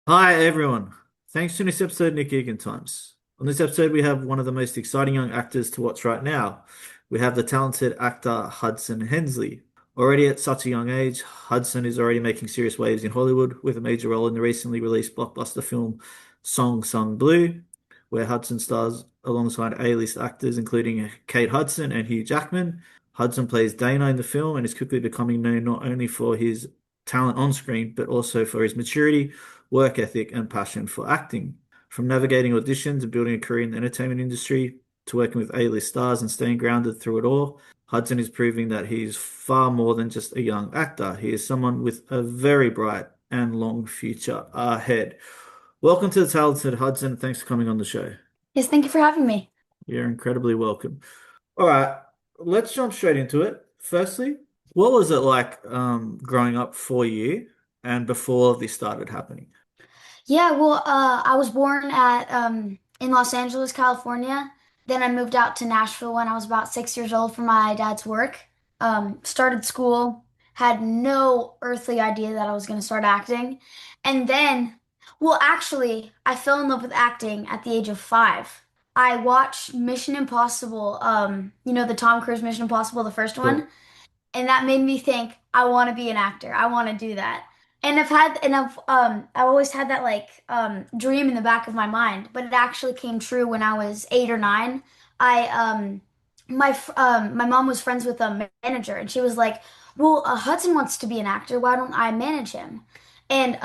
Hi everyone. Thanks to this episode, Nick Egan Times. On this episode, we have one of the most exciting young actors to watch right now. We have the talented actor Hudson Hensley. Already at such a young age, Hudson is already making serious waves in Hollywood with a major role in the recently released blockbuster film Song Sung Blue, where Hudson stars alongside A-list actors including Kate Hudson and Hugh Jackman. Hudson plays Dayna in the film and is quickly becoming known not only for his talent on screen, but also for his maturity, work ethic, and passion for acting. From navigating auditions and building a career in the entertainment industry to working with A-list stars and staying grounded through it all, Hudson is proving that he's far more than just a young actor. He is someone with a very bright and long future ahead. Welcome to the talented Hudson. Thanks for coming on the show. Yes, thank you for having me. You're incredibly welcome. All right, let's jump straight into it. Firstly, what was it like growing up for you and before this started happening? I was born at in Los Angeles, California. Then I moved out to Nashville when I was about 6 years old for my dad's work. Started school, had no earthly idea that I was going to start acting. And then, actually, I fell in love with acting at the age of 5. I watched Mission Impossible, the Tom Cruise Mission Impossible, the first Sure. one. And that made me think I want to be an actor. I want to do that. I've always had that dream in the back of my mind, but it actually came true when I was 8 or 9. I my mom was friends with a manager, and she was like, "Well, Hudson wants to be an actor. Why don't I manage him?" And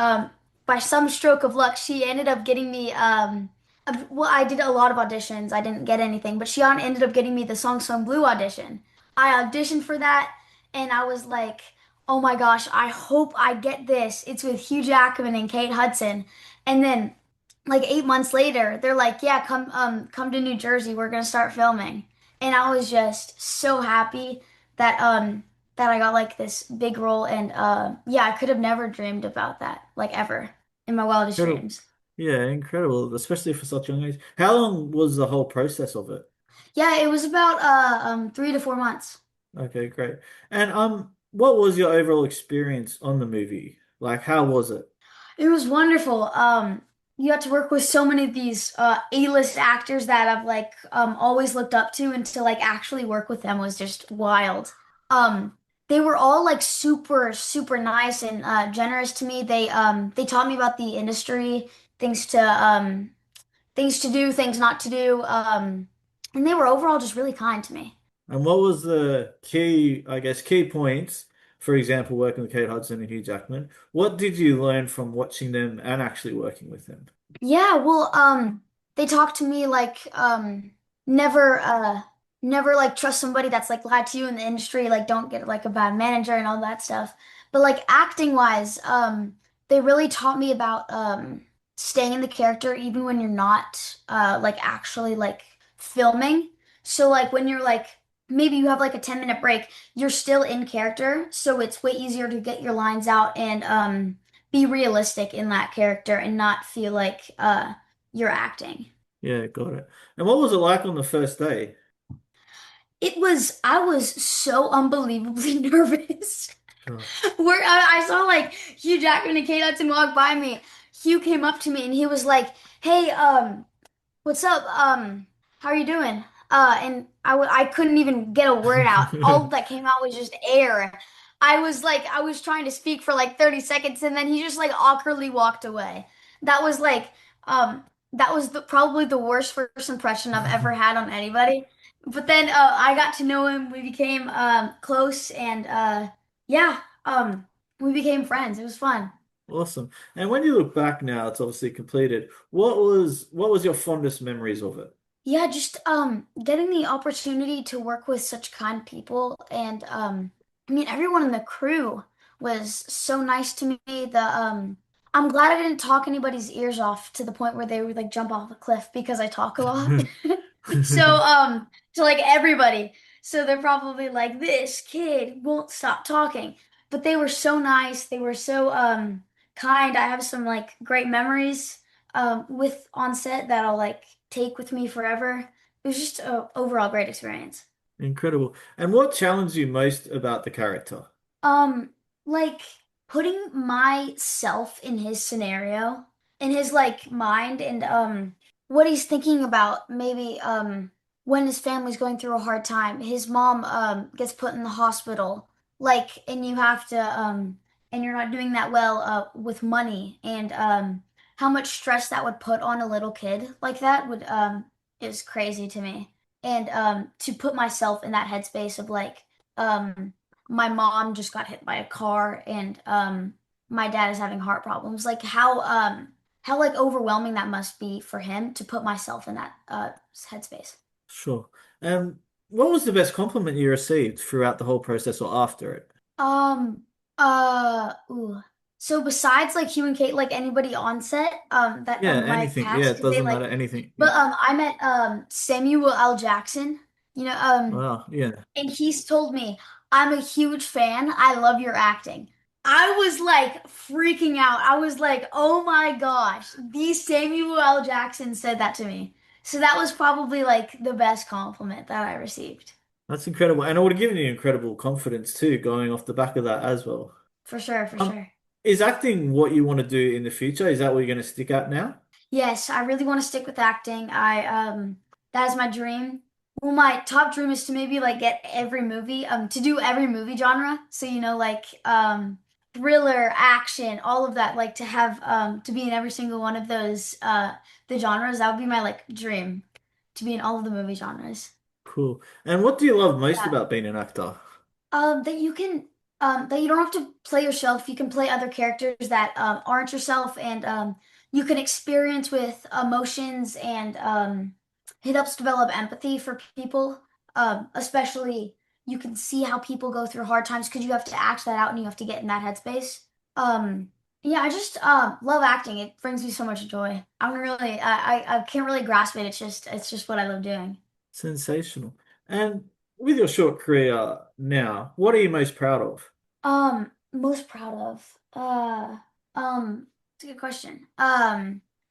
by some stroke of luck, she ended up getting me I did a lot of auditions. I didn't get anything, but ended up getting me the Song Sung Blue audition. I auditioned for that, and I was like, oh my gosh, I hope I get this. It's with Hugh Jackman and Kate Hudson. And then like 8 months later, they're like, yeah, come to New Jersey. We're gonna start filming. And I was just so happy that I got like this big role, and yeah, I could have never dreamed about that, like ever in my wildest Incredible. dreams. Yeah, incredible, especially for such a young age. How long was the whole process of it? Yeah, it was about 3 to 4 months. Okay, great. And what was your overall experience on the movie? Like, how was it? It was wonderful. You got to work with so many of these A-list actors that I've always looked up to, and to like actually work with them was just wild. They were all like super, super nice and generous to me. They taught me about the industry, things to things to do, things not to do. And they were overall just really kind to me. And what was the key, I guess, key points, for example, working with Kate Hudson and Hugh Jackman? What did you learn from watching them and actually working with them? Yeah, they talk to me like never never like trust somebody that's like lied to you in the industry, like don't get like a bad manager and all that stuff. But like acting wise, they really taught me about staying in the character even when you're not like actually like filming. So like when you're like maybe you have like a 10-minute break, you're still in character, so it's way easier to get your lines out and be realistic in that character and not feel like you're acting. Yeah, got it. And what was it like on the first day? I was so unbelievably nervous. Sure. Where I saw like Hugh Jackman and Kate Hudson walk by me. Hugh came up to me and he was like, "Hey, what's up? How are you doing?" And I couldn't even get a word out. All that came out was just air. I was trying to speak for like 30 seconds, and then he just like awkwardly walked away. That was like that was probably the worst first impression I've ever had on anybody. But then I got to know him. We became close, and yeah, we became friends. It was fun. Awesome. And when you look back now, it's obviously completed. What was your fondest memories of it? Yeah, just getting the opportunity to work with such kind people, and I mean everyone in the crew was so nice to me. The I'm glad I didn't talk anybody's ears off to the point where they would like jump off a cliff because I talk a lot. So to like everybody. So they're probably like, this kid won't stop talking. But they were so nice. They were so kind. I have some like great memories with on set that I'll like take with me forever. It was just a overall great experience. Incredible. And what challenged you most about the character? Um, like putting myself in his scenario. in his like mind and what he's thinking about maybe when his family's going through a hard time. His mom gets put in the hospital like and you have to and you're not doing that well with money and how much stress that would put on a little kid like that would is crazy to me. And to put myself in that headspace of like um my mom just got hit by a car and my dad is having heart problems. Like how like overwhelming that must be for him to put myself in that headspace. Sure. Um, what was the best compliment you received throughout the whole process or after it? Um ooh. So besides like Hugh and Kate, like anybody on set, that Yeah, my anything. Yeah, cast, it because they doesn't like matter. Anything. but Yeah. I met Samuel L. Jackson, you know, Wow. Yeah. and he's told me, I'm a huge fan. I love your acting. I was like freaking out. I was like, oh my gosh, the Samuel L. Jackson said that to me. So that was probably like the best compliment that I received. That's incredible. And it would have given you incredible confidence too, going off the back of that as well. For sure, for Um, sure. is acting what you want to do in the future? Is that what you're going to stick at now? Yes, I really want to stick with acting. I that is my dream. Well, my top dream is to maybe like get every movie, to do every movie genre. So, you know, like thriller, action, all of that, like to have to be in every single one of those the genres. That would be my like dream to be in all of the movie genres. Cool. And what do you love most Yeah. about being an actor? That you can that you don't have to play yourself. You can play other characters that aren't yourself, and you can experience with emotions, and it helps develop empathy for people. Especially you can see how people go through hard times because you have to act that out and you have to get in that headspace. Um, yeah, I just love acting. It brings me so much joy. I'm really I can't really grasp it. It's just what I love doing. Sensational. And with your short career now, what are you most proud of? Most proud of. It's a good question.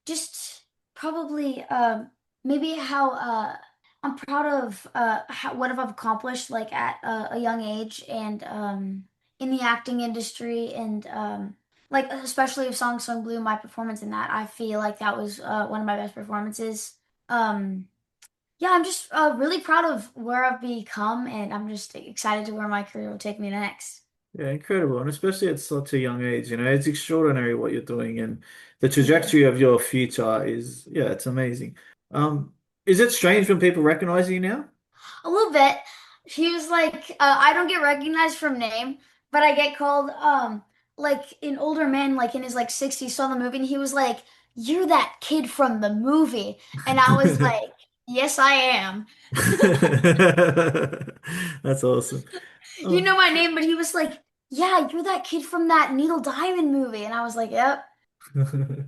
Just probably maybe how I'm proud of what I've accomplished like at a young age and in the acting industry and like especially of Song Sung Blue, my performance in that, I feel like that was one of my best performances. Um yeah, I'm just really proud of where I've become and I'm just excited to where my career will take me next. Yeah, incredible. And especially at such a young age, it's extraordinary what you're doing and the Thank you. trajectory of your future is, yeah, it's amazing. Um, is it strange when people recognize you now? A little bit. He was like, I don't get recognized from name, but I get called like an older man, like in his like 60s, saw the movie and he was like, "You're that kid from the movie." And I was like, "Yes, I am." That's awesome. You Oh. know my name, but he was like, "Yeah, you're that kid from that Needle Diamond movie." And I was like, "Yep."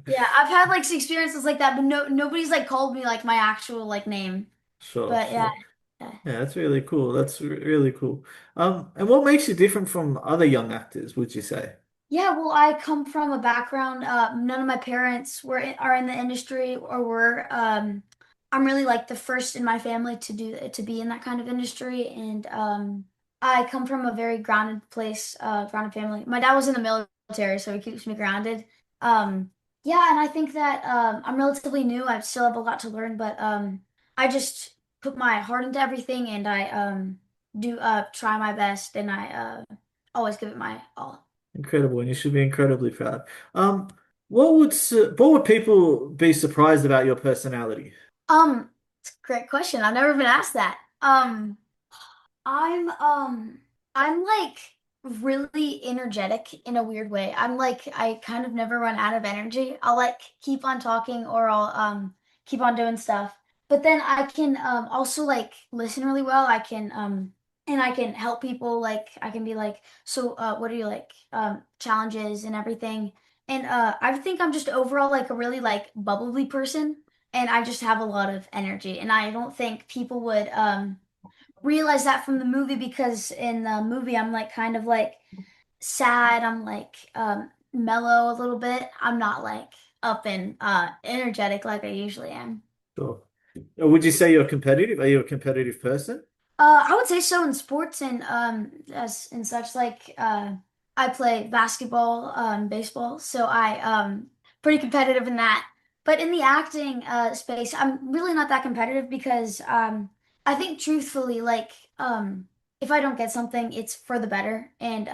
Yeah, I've had like experiences like that, but nobody's like called me like my actual like name. Sure, But yeah. sure. Yeah. Yeah, that's really cool. That's really cool. And what makes you different from other young actors, would you say? Yeah, well, I come from a background. None of my parents are in the industry or were. I'm really like the first in my family to be in that kind of industry, and I come from a very grounded place, grounded family. My dad was in the military, so he keeps me grounded. Um, yeah, and I think that I'm relatively new. I still have a lot to learn, but I just put my heart into everything, and I do try my best, and I always give it my all. Incredible, and you should be incredibly proud. Um, what would people be surprised about your personality? It's a great question. I've never been asked that. I'm I'm like really energetic in a weird way. I'm like I kind of never run out of energy. I'll like keep on talking or I'll keep on doing stuff. But then I can also like listen really well. I can and I can help people like I can be like, so what are your like challenges and everything. And I think I'm just overall like a really like bubbly person and I just have a lot of energy and I don't think people would realize that from the movie because in the movie I'm like kind of like sad, I'm like mellow a little bit. I'm not like up and energetic like I usually am. Sure. Would you say you're competitive? Are you a competitive person? I would say so in sports and as and such like I play basketball, baseball, so I pretty competitive in that. But in the acting space, I'm really not that competitive because I think truthfully, like if I don't get something, it's for the better. And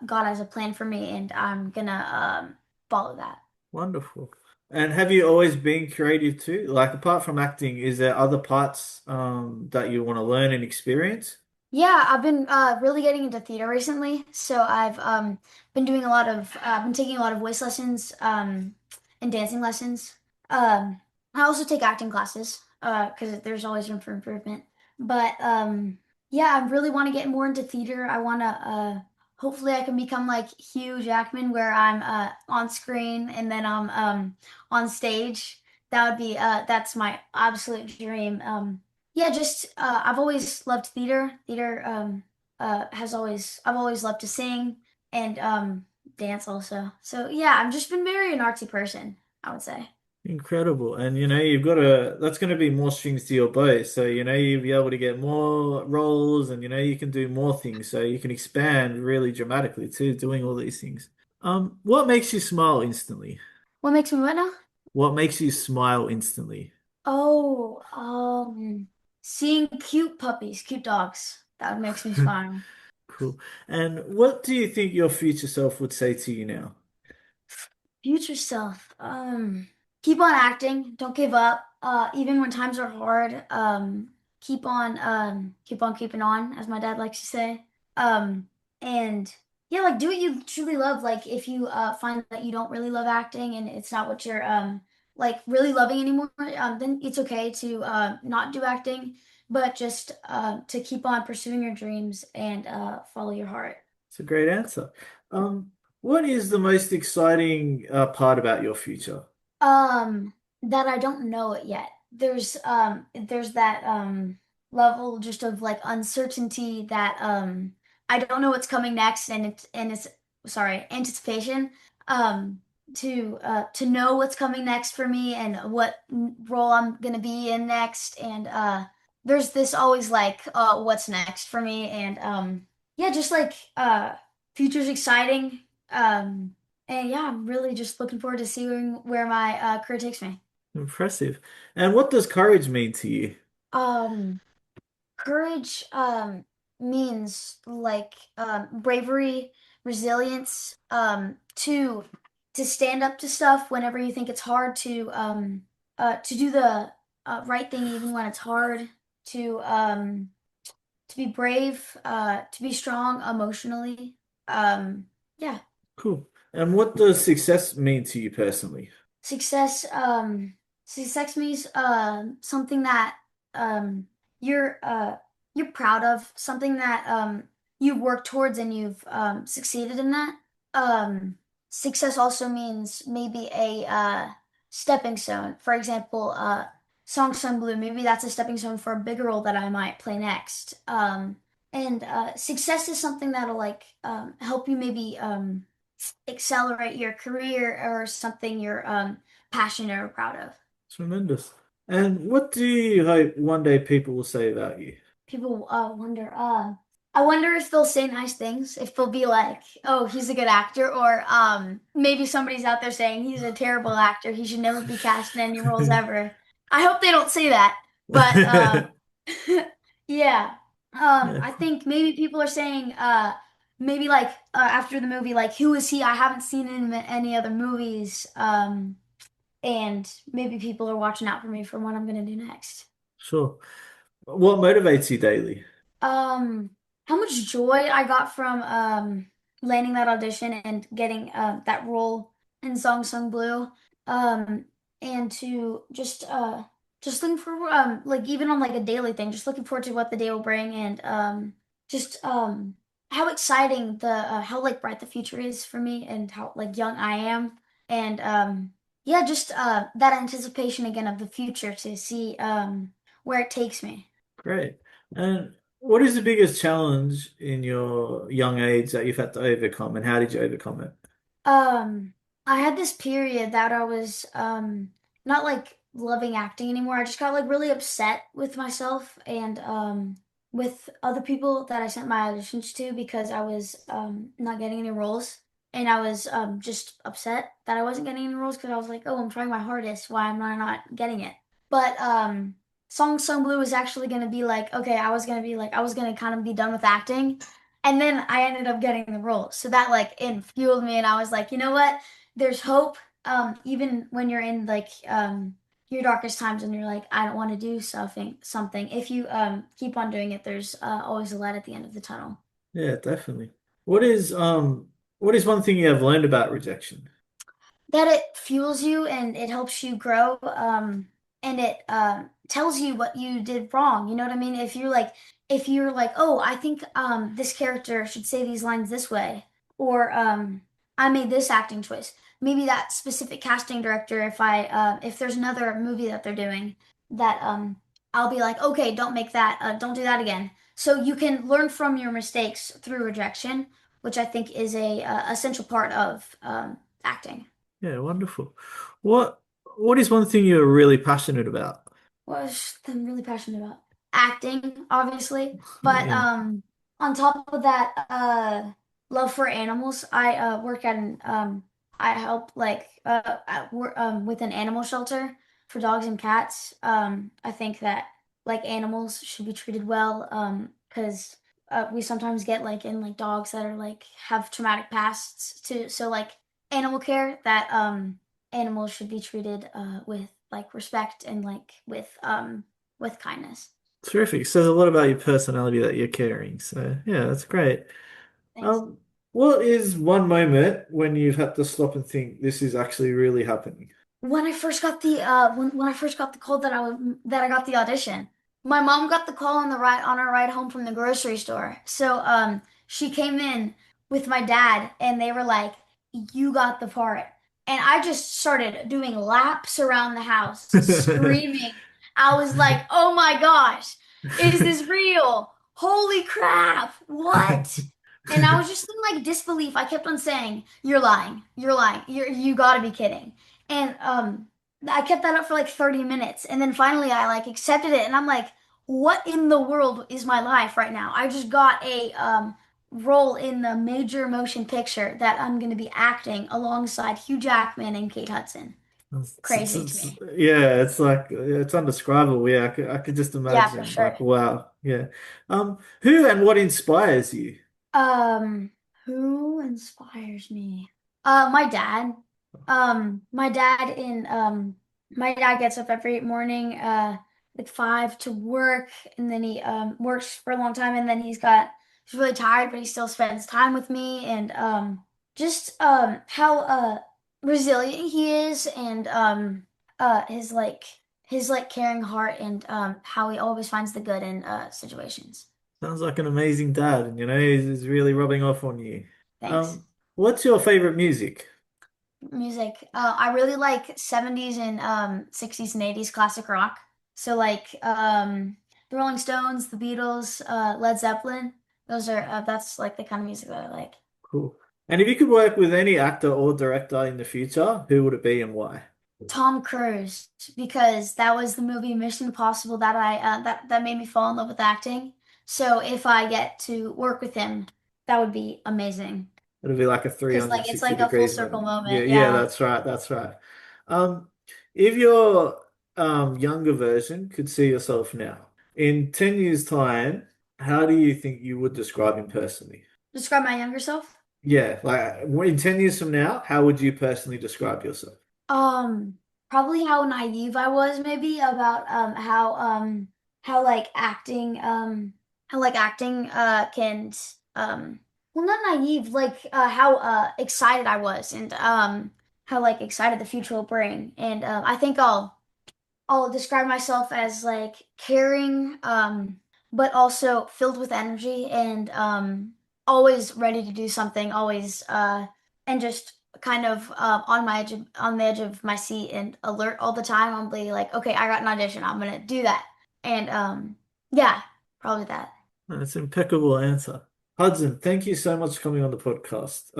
God has a plan for me, and I'm gonna follow that. Wonderful. And have you always been creative too? Like apart from acting, is there other parts that you want to learn and experience? Yeah, I've been really getting into theater recently. So I've been doing a lot of been taking a lot of voice lessons and dancing lessons. I also take acting classes because there's always room for improvement. But yeah, I really want to get more into theater. I want to hopefully I can become like Hugh Jackman where I'm on screen and then I'm on stage. That would be that's my absolute dream. Yeah, just I've always loved theater. Theater has always I've always loved to sing and dance also. So yeah, I've just been very an artsy person, I would say. Incredible. And you've got that's going to be more strings to your bow. So, you'll be able to get more roles and you can do more things. So you can expand really dramatically too, doing all these things. What makes you smile instantly? What makes me what now? What makes you smile instantly? Oh, seeing cute puppies, cute dogs. That makes me smile. Cool. And what do you think your future self would say to you now? Future self. Keep on acting. Don't give up. Even when times are hard. Keep on keeping on, as my dad likes to say. And yeah, like do what you truly love. Like if you find that you don't really love acting and it's not what you're like really loving anymore, then it's okay to not do acting, but just to keep on pursuing your dreams and follow your heart. It's a great answer. Um, what is the most exciting part about your future? Um, that I don't know it yet. There's that level just of like uncertainty that I don't know what's coming next and it's sorry, anticipation to know what's coming next for me and what role I'm gonna be in next and there's this always like what's next for me and yeah, just like future's exciting. And yeah, I'm really just looking forward to seeing where my career takes me. Impressive. And what does courage mean to you? Um, Courage means like bravery, resilience, to stand up to stuff whenever you think it's hard, to do the right thing even when it's hard, to be brave, to be strong emotionally. Yeah. Cool. And what does success mean to you personally? Success, success means something that um you're uh you're proud of, something that you've worked towards and you've succeeded in that. Um Success also means maybe a stepping stone. For example, Song Sung Blue, maybe that's a stepping stone for a bigger role that I might play next. And success is something that'll like help you maybe accelerate your career or something you're passionate or proud of. Tremendous. And what do you hope one day people will say about you? People wonder, I wonder if they'll say nice things, if they'll be like, oh, he's a good actor, or maybe somebody's out there saying he's a terrible actor, he should never be cast in any roles ever. I hope they don't say that, but yeah. Yeah, I cool. think maybe people are saying, maybe like after the movie, like, who is he? I haven't seen him in any other movies. And maybe people are watching out for me for what I'm gonna do next. Sure. What motivates you daily? Um, how much joy I got from landing that audition and getting that role in Song Sung Blue. Um, and to just looking for like even on like a daily thing, just looking forward to what the day will bring and just how exciting the how like bright the future is for me and how like young I am. And yeah, just that anticipation again of the future to see where it takes me. Great. And what is the biggest challenge in your young age that you've had to overcome, and how did you overcome it? Um, I had this period that I was not like loving acting anymore. I just got like really upset with myself and with other people that I sent my auditions to because I was not getting any roles. and I was just upset that I wasn't getting any roles because I was like, oh, I'm trying my hardest. Why am I not getting it? But Song Blue was actually gonna be like, okay, I was gonna kind of be done with acting, and then I ended up getting the role. So that like it fueled me, and I was like, you know what? There's hope. Even when you're in like your darkest times and you're like, I don't want to do something. If you keep on doing it, there's always a light at the end of the tunnel. Yeah, definitely. What is what is one thing you have learned about rejection? That it fuels you and it helps you grow, and it tells you what you did wrong. You know what I mean? If you're like, oh, I think this character should say these lines this way, or I made this acting choice. Maybe that specific casting director, if there's another movie that they're doing, that I'll be like, okay, don't make that, don't do that again. So you can learn from your mistakes through rejection, which I think is a essential part of acting. Yeah, wonderful. What what is one thing you're really passionate about? Was I'm really passionate about acting, obviously, but Yeah, on top of that, love for animals. I work at an I help like with an animal shelter for dogs and cats. I think that like animals should be treated well, because we sometimes get like in like dogs that are like have traumatic pasts too. So like animal care that animals should be treated with like respect and like with kindness. terrific. It says a lot about your personality that you're carrying. So yeah, that's great. Thanks. Um, what is one moment when you've had to stop and think this is actually really happening? When I first got the when I first got the call that I got the audition, my mom got the call on our ride home from the grocery store. So she came in with my dad and they were like, "You got the part." And I just started doing laps around the house, screaming. I was like, "Oh my gosh, is this real? Holy crap. What?" And I was just in like disbelief. I kept on saying, "You're lying. You're lying. You gotta be kidding." And I kept that up for like 30 minutes. And then finally I like accepted it. And I'm like, what in the world is my life right now? I just got a role in the major motion picture that I'm going to be acting alongside Hugh Jackman and Kate Hudson. Crazy to me. Yeah, it's like it's undescribable. Yeah, I could just Yeah, for imagine. sure. Like, wow. Yeah. Who and what inspires you? Um, who inspires me? My dad. My dad gets up every morning, like 5 to work, and then he works for a long time, and then he's really tired, but he still spends time with me, and just how resilient he is, and his like caring heart, and how he always finds the good in situations. Sounds like an amazing dad, and he's really rubbing off on you. Thanks. Um, what's your favorite music? Music. I really like 70s and 60s and 80s classic rock. So like the Rolling Stones, the Beatles, Led Zeppelin. Those are that's like the kind of music that I like. Cool. And if you could work with any actor or director in the future, who would it be and why? Tom Cruise, because that was the movie Mission Impossible that I that made me fall in love with acting. So if I get to work with him, that would be amazing. It'll be like a Because 360 like it's like a full degrees circle moment. Yeah, moment. yeah, Yeah. that's right, that's right. Um, if your younger version could see yourself now, in 10 years' time, how do you think you would describe him personally? Describe my younger self. Yeah, like in 10 years from now, how would you personally describe yourself? Um, Probably how naive I was maybe about how like acting acting can well, not naive, like how excited I was, and how like excited the future will bring. And I think I'll describe myself as like caring, but also filled with energy and always ready to do something, always and just kind of on the edge of my seat and alert all the time. I'll be like, okay, I got an audition, I'm gonna do that. And yeah, probably that. That's an impeccable answer. Hudson, thank you so much for coming on the podcast.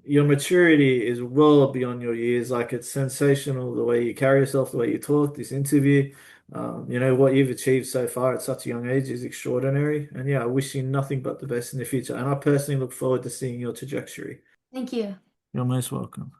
Your maturity is well beyond your years. Like it's sensational the way you carry yourself, the way you talk, this interview. What you've achieved so far at such a young age is extraordinary. And yeah, I wish you nothing but the best in the future. And I personally look forward to seeing your trajectory. Thank you. You're most welcome.